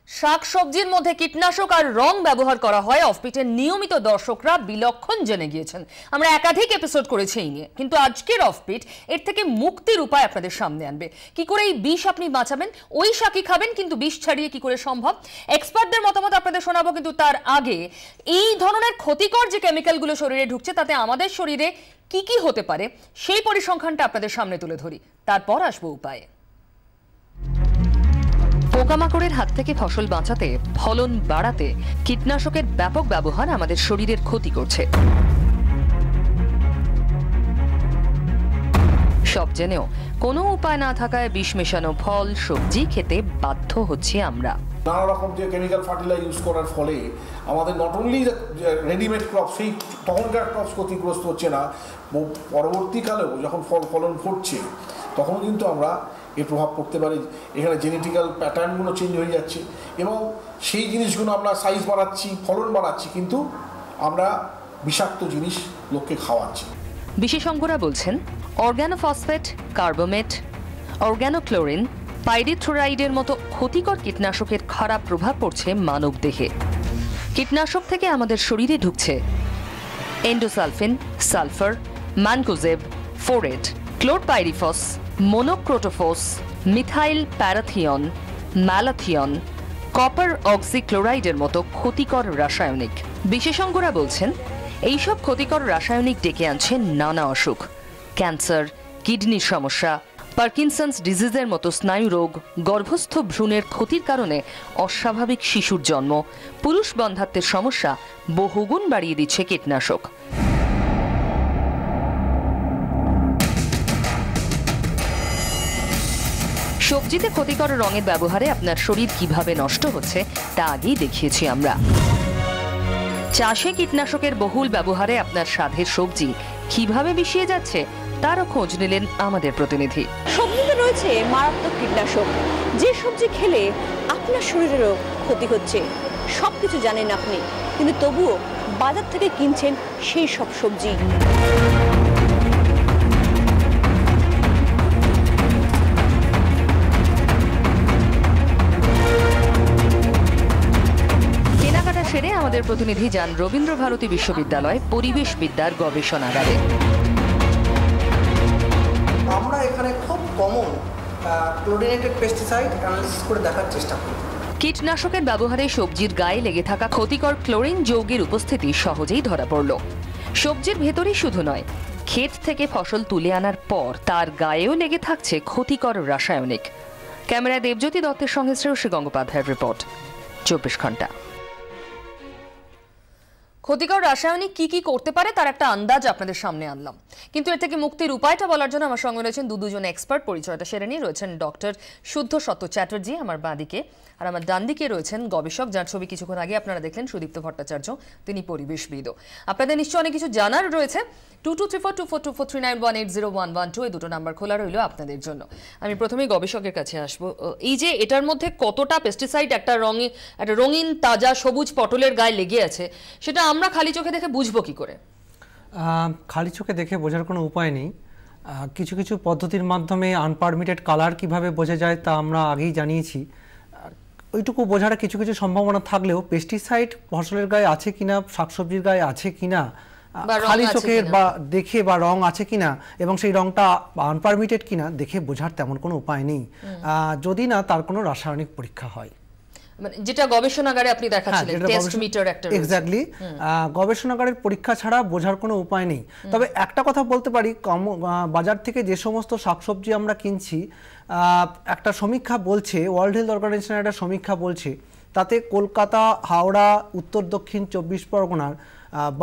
শাকসবজির মধ্যে কীটনাশক আর রং ব্যবহার করা হয় অফবিটের নিয়মিত দর্শকরা বিলক্ষণ জেনে গিয়েছেন। আমরা একাধিক এপিসোড করেছি এই নিয়ে, কিন্তু আজকের অফবিট এর থেকে মুক্তির উপায় আপনাদের সামনে আনবে। কি করে এই বিষ আপনি বাঁচাবেন, ওই শাকই খাবেন কিন্তু বিষ ছাড়িয়ে কি করে সম্ভব, এক্সপার্টদের মতামত আপনাদের শোনাবো। কিন্তু তার আগে এই ধরনের ক্ষতিকর যে কেমিক্যালগুলো শরীরে ঢুকছে তাতে আমাদের শরীরে কি কি হতে পারে সেই পরিসংখ্যানটা আপনাদের সামনে তুলে ধরি, তারপর আসবো উপায়ে। পোকামাকড়ের হাত থেকে ফসল বাঁচাতে, ফলন বাড়াতে কীটনাশকের ব্যাপক ব্যবহার আমাদের শরীরের ক্ষতি করছে। সব জেনেও কোনো উপায় না থাকায় বিষ মেশানো ফল সবজি খেতে বাধ্য হচ্ছি আমরা। নানা রকম যে কেমিক্যাল ফার্টিলাইজার ইউজ করার ফলে আমাদের নট অনলি রেডিমেড ক্রপ, সেই তখনকার ক্রপস ক্ষতিগ্রস্ত হচ্ছে না, পরবর্তীকালেও যখন ফলন ঘটছে তখন কিন্তু আমরা এর প্রভাব পড়তে পারে। এখানে জেনেটিক্যাল প্যাটার্নগুলো চেঞ্জ হয়ে যাচ্ছে এবং সেই জিনিসগুলো আমরা সাইজ বাড়াচ্ছি, ফলন বাড়াচ্ছি, কিন্তু আমরা বিষাক্ত জিনিস লোককে খাওয়াচ্ছি। বিশেষজ্ঞরা বলছেন অর্গানোফসফেট, কার্বোমেট, অর্গানোক্লোরিন, পাইরিথ্রোরাইডের মতো ক্ষতিকর কীটনাশকের খারাপ প্রভাব পড়ছে মানব দেহে। কীটনাশক থেকে আমাদের শরীরে ঢুকছে endosulfan, sulphur, mancozeb, phorate, chlorpyrifos, monocrotophos, methyl parathion, malathion, copper অক্সিক্লোরাইডের মতো ক্ষতিকর রাসায়নিক। বিশেষজ্ঞরা বলছেন এইসব ক্ষতিকর রাসায়নিক ডেকে আনছে নানা অসুখ, ক্যান্সার, কিডনির সমস্যা, পার্কিনসন্স ডিজিজের মতো স্নায়ু রোগ, গর্ভস্থ ভ্রূণের ক্ষতির কারণে অস্বাভাবিক শিশুর জন্ম, পুরুষ বন্ধ্যাত্বের সমস্যা বহুগুণ বাড়িয়ে দিচ্ছে কীটনাশক। সবজিতে ক্ষতিকর রঙের ব্যবহারে আপনার শরীর কিভাবে নষ্ট হচ্ছে তা আগেই দেখিয়েছি আমরা। চাষে কীটনাশকের বহুল ব্যবহারে আপনার স্বাদের সবজি কিভাবে বিষিয়ে যাচ্ছে তারও খোঁজ নিলেন আমাদের প্রতিনিধি। সবজিতে রয়েছে মারাত্মক কীটনাশক, যে সবজি খেলে আপনার শরীরেরও ক্ষতি হচ্ছে। সবকিছু জানেন আপনি, কিন্তু তবুও বাজার থেকে কিনছেন সেই সব সবজি। সেরে আমাদের প্রতিনিধি যান রবীন্দ্র ভারতী বিশ্ববিদ্যালয় পরিবেশ বিদ্যার গবেষণাগারে। আমরা এখানে খুব কমন ক্লোরিনেটেড পেস্টিসাইড অ্যানালিসিস করে দেখার চেষ্টা করি। কীটনাশকের ব্যবহারে সবজির গায়ে লেগে থাকা ক্ষতিকর ক্লোরিন যৌগের উপস্থিতি সহজেই ধরা পড়ল। সবজির ভেতরেই শুধু নয়, ক্ষেত থেকে ফসল তুলে আনার পর তার গায়েও লেগে থাকছে ক্ষতিকর রাসায়নিক। ক্যামেরায় দেবজ্যোতি দত্তের সঙ্গে শ্রেয়সী গঙ্গোপাধ্যায়ের রিপোর্ট, 24 ঘন্টা। ক্ষতিকর রাসায়নিক কি কি করতে পারে তার একটা আন্দাজ আপনাদের সামনে আনলাম, কিন্তু এর থেকে মুক্তির উপায়টা বলার জন্য আমার সঙ্গে রয়েছেন দুজন এক্সপার্ট। পরিচয়টা সেরে নিয়ে রয়েছেন ডক্টর শুদ্ধ সত্য চ্যাটার্জি আমার বাঁদিকে, আর আমার ডান দিকে রয়েছেন গবেষক যার ছবি কিছুক্ষণ আগে আপনারা দেখলেন, সুদীপ্ত ভট্টাচার্য, তিনি পরিবেশবিদও। আপনাদের নিশ্চয়ই অনেক কিছু জানার রয়েছে। 2234242439180112 এই দুটো নাম্বার খোলা রইল আপনাদের জন্য। আমি প্রথমেই গবেষকের কাছে আসবো। এই যে এটার মধ্যে কতটা পেস্টিসাইড একটা রঙিন তাজা সবুজ পটলের গায়ে লেগে আছে, সেটা আমরা খালি চোখে দেখে বুঝবো কি করে? খালি চোখে দেখে বোঝার কোনো উপায় নেই। কিছু কিছু পদ্ধতির মাধ্যমে আনপারমিটেড কালার কিভাবে বোঝা যায় তা আমরা আগেই জানিয়েছি। ওইটুকু বোঝার কিছু কিছু সম্ভাবনা থাকলেও পেস্টিসাইড ফসলের গায়ে আছে কিনা, শাকসবজির গায়ে আছে কিনা, খালি চোখের বা দেখে, বা রং আছে কিনা এবং সেই রংটা আনপারমিটেড কিনা দেখে বোঝার তেমন কোনো উপায় নেই, যদি না তার কোনো রাসায়নিক পরীক্ষা হয়। মানে যেটা গবেষণাগারে আপনি দেখাচ্ছিলেন, টেস্ট মিটার একটা। এক্স্যাক্টলি, গবেষণাগারের পরীক্ষা ছাড়া বোঝার কোনো উপায় নেই। তবে একটা কথা বলতে পারি, বাজার থেকে যে সমস্ত শাকসবজি আমরা কিনছি, একটা সমীক্ষা বলছে, ওয়ার্ল্ড হেলথ অর্গানাইজেশনের একটা সমীক্ষা বলছে, তাতে কলকাতা, হাওড়া, উত্তর দক্ষিণ 24 পরগনার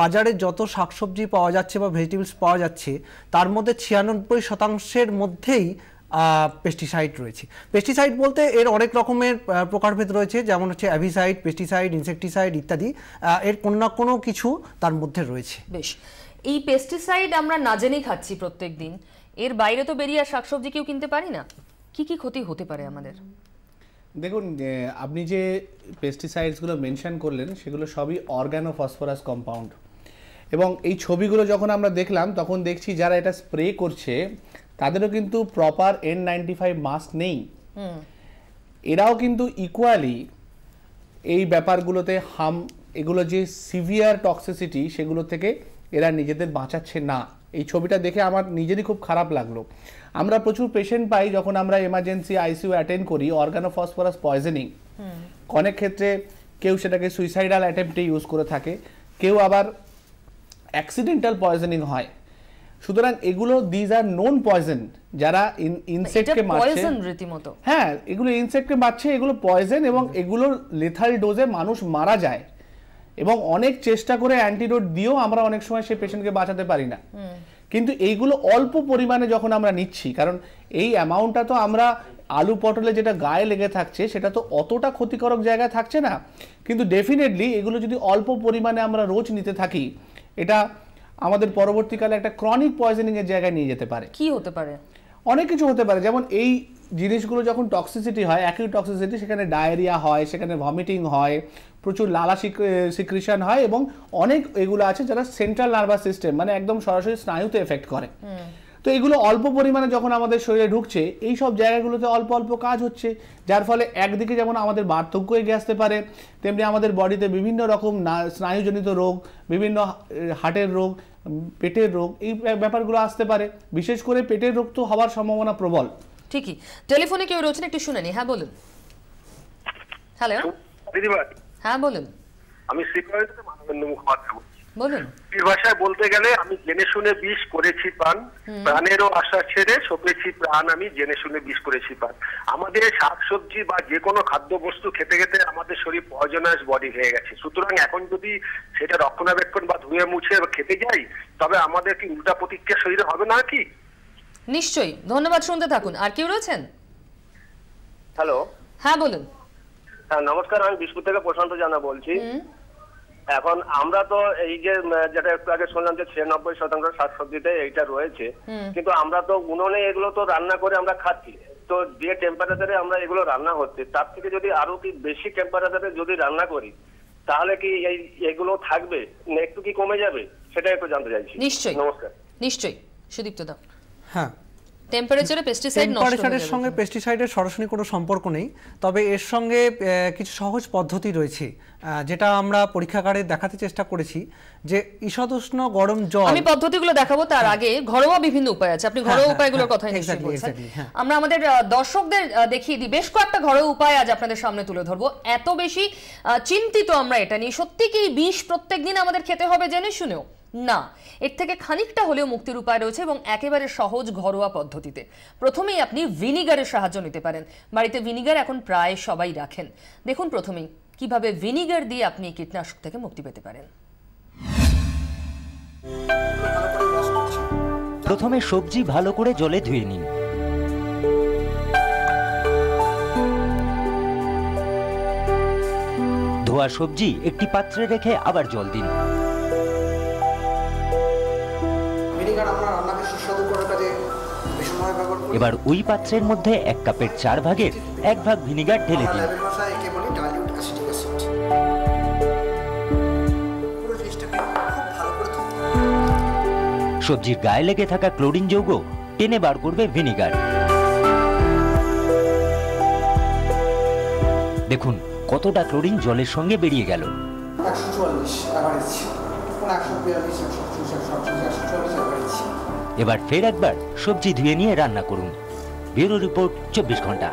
বাজারে যত শাকসবজি পাওয়া যাচ্ছে বা ভেজিটেবলস পাওয়া যাচ্ছে তার মধ্যে 96% মধ্যেই পেস্টিসাইড রয়েছে। পেস্টিসাইড বলতে এর অনেক রকমের প্রকারভেদ রয়েছে, যেমন হচ্ছে অ্যাভিসাইড, পেস্টিসাইড, ইনসেকটিসাইড ইত্যাদি, এর কোনো না কোনো কিছু তার মধ্যে রয়েছে। বেশ, এই পেস্টিসাইড আমরা না জেনেই খাচ্ছি প্রত্যেক দিন, এর বাইরে তো বেরিয়ে আর শাকসবজি কেউ কিনতে পারি না, কি কি ক্ষতি হতে পারে আমাদের? দেখুন, আপনি যে পেস্টিসাইডসগুলো মেনশন করলেন সেগুলো সবই অর্গানোফসফরাস কম্পাউন্ড, এবং এই ছবিগুলো যখন আমরা দেখলাম তখন দেখছি যারা এটা স্প্রে করছে তাদেরও কিন্তু প্রপার N95 মাস্ক নেই। এরাও কিন্তু ইকুয়ালি এই ব্যাপারগুলোতে এগুলো যে সিভিয়ার টক্সিসিটি সেগুলো থেকে এরা নিজেদের বাঁচাচ্ছে না। এই ছবিটা দেখে আমার নিজেরই খুব খারাপ লাগলো। আমরা প্রচুর পেশেন্ট পাই যখন আমরা এমার্জেন্সি আইসিইউ অ্যাটেন্ড করি অর্গানোফসফরাস পয়জনিং। অনেক ক্ষেত্রে কেউ সেটাকে সুইসাইডাল অ্যাটেম্পটে ইউজ করে থাকে, কেউ আবার অ্যাক্সিডেন্টাল পয়জনিং হয়। সুতরাং এগুলো দিজ আর নোন পয়জন, যারা ইনসেক্টকে মারছে, হ্যাঁ এগুলো ইনসেক্টকে মারছে, এগুলো পয়জন এবং এগুলোর লেথাল ডোজে মানুষ মারা যায় এবং অনেক চেষ্টা করে অ্যান্টিডোট দিয়েও আমরা অনেক সময় সেই পেশেন্টকে বাঁচাতে পারি না। কিন্তু এইগুলো অল্প পরিমাণে যখন আমরা নিচ্ছি, কারণ এই অ্যামাউন্টটা তো আমরা আলু পটলে যেটা গায়ে লেগে থাকছে সেটা তো অতটা ক্ষতিকারক জায়গায় থাকছে না, কিন্তু ডেফিনেটলি এগুলো যদি অল্প পরিমাণে আমরা রোজ নিতে থাকি এটা আমাদের পরবর্তীকালে একটা ক্রনিক পয়জনিং এর জায়গায় নিয়ে যেতে পারে। কি হতে পারে? অনেক কিছু হতে পারে, যেমন এই জিনিসগুলো যখন টক্সিসিটি হয়, অ্যাকিউট টক্সিসিটি, সেখানে ডায়রিয়া হয়, সেখানে ভমিটিং হয়, প্রচুর লালা সিক্রিশন হয় এবং অনেক এগুলো আছে যারা সেন্ট্রাল নার্ভাস সিস্টেম মানে একদম সরাসরি স্নায়ুতে এফেক্ট করে। তো এগুলো অল্প পরিমাণে যখন আমাদের শরীরে ঢুকছে, এই সব জায়গাগুলোতে অল্প অল্প কাজ হচ্ছে, যার ফলে একদিকে যেমন আমাদের বার্ধক্য এগিয়ে আসতে পারে, তেমনি আমাদের বডিতে বিভিন্ন রকম স্নায়ুজনিত রোগ, বিভিন্ন হার্টের রোগ, পেটের রোগ, এই ব্যাপারগুলো আসতে পারে। বিশেষ করে পেটের রোগ তো হওয়ার সম্ভাবনা প্রবল। ঠিকই। টেলিফোনে কেউ রয়েছেন, একটু শুনে নি। হ্যাঁ বলুন। হ্যালো দিদিভাই। হ্যাঁ বলুন। আমি শ্রীকয় থেকে মানবেন্দ্র মুখোপাধ্যায় বলছি। বলুন। এই ভাষায় বলতে গেলে আমি জেনে শুনে বিষ করেছি পান, প্রাণেরও আশা ছেড়ে সপেছি প্রাণ, আমি জেনে শুনে বিষ করেছি পান। আমাদের শাকসবজি বা যে কোনো খাদ্যবস্তু খেতে খেতে আমাদের শরীর পয়জনাস বডি হয়ে গেছে। সুতরাং এখন যদি সেটা রক্ষণাবেক্ষণ বা ধুয়ে মুছে খেতে যাই, তবে আমাদের কি উল্টা প্রতিক্রিয়া শরীরে হবে না কি? নিশ্চয়ই। ধন্যবাদ, শুনতে থাকুন। আর কেউ রয়েছেন? হ্যালো। হ্যাঁ বলুন। হ্যাঁ নমস্কার, আমি বিষ্ণু থেকে প্রশান্ত জানা বলছি। এখন আমরা তো এই যে যেটা একটু আগে শুনলাম যে 96% শাকসবজিতে এইটা রয়েছে, কিন্তু আমরা তো উনুনে এগুলো তো রান্না করে আমরা খাচ্ছি। তো যে টেম্পারেচারে আমরা এগুলো রান্না হচ্ছে তার থেকে যদি আরো কি বেশি টেম্পারেচারে যদি রান্না করি তাহলে কি এগুলো থাকবে না একটু কি কমে যাবে, সেটা একটু জানতে চাইছি। নিশ্চয়ই। নমস্কার। নিশ্চয়ই। সুদীপ্ত দা। হ্যাঁ, টেম্পারেচারে পেস্টিসাইড নষ্ট হয়ে যাবে। টেম্পারেচারের সঙ্গে পেস্টিসাইডের সরাসরি কোনো সম্পর্ক নেই, তবে এর সঙ্গে কিছু সহজ পদ্ধতি রয়েছে যেটা আমরা পরীক্ষাগারে দেখাতে চেষ্টা করেছি, যে ঈষদুষ্ণ গরম জল। আমি পদ্ধতিগুলো দেখাবো, তার আগে ঘরোয়া বিভিন্ন উপায় আছে। আপনি ঘরোয়া উপায়গুলোর কথাই নিশ্চয়ই বলছেন। আমরা আমাদের দর্শকদের দেখিয়ে দিই বেশ কয়েকটা ঘরোয়া উপায় আজ আপনাদের সামনে তুলে ধরবো। এত বেশি চিন্তিত আমরা এটা নিয়ে, সত্যি কি বিষ প্রত্যেকদিন আমাদের খেতে হবে জেনে শুনেও? না, এর থেকে খানিকটা হলেও মুক্তির উপায় রয়েছে এবং একেবারে সহজ ঘরোয়া পদ্ধতিতে। প্রথমেই আপনি ভিনিগারের সাহায্য নিতে পারেন। বাড়িতে ভিনিগার এখন প্রায় সবাই রাখেন। দেখুন প্রথমেই কিভাবে ভিনিগার দিয়ে আপনি কীটনাশক থেকে মুক্তি পেতে পারেন। প্রথমে সবজি ভালো করে জলে ধুয়ে নিন। ধোয়া সবজি একটি পাত্রে রেখে আবার জল দিন। এবার ওই পাত্রের মধ্যে 1 কাপের 4 ভাগের 1 ভাগ ভিনিগার ঢেলে দিন। সবজির গায়ে লেগে থাকা ক্লোরিন যৌগ টেনে বার করবে ভিনিগার। দেখুন কতটা ক্লোরিন জলের সঙ্গে বেরিয়ে গেল। এবার ফের একবার সবজি ধুয়ে নিয়ে রান্না করুন। ব্যুরো রিপোর্ট 24 ঘন্টা।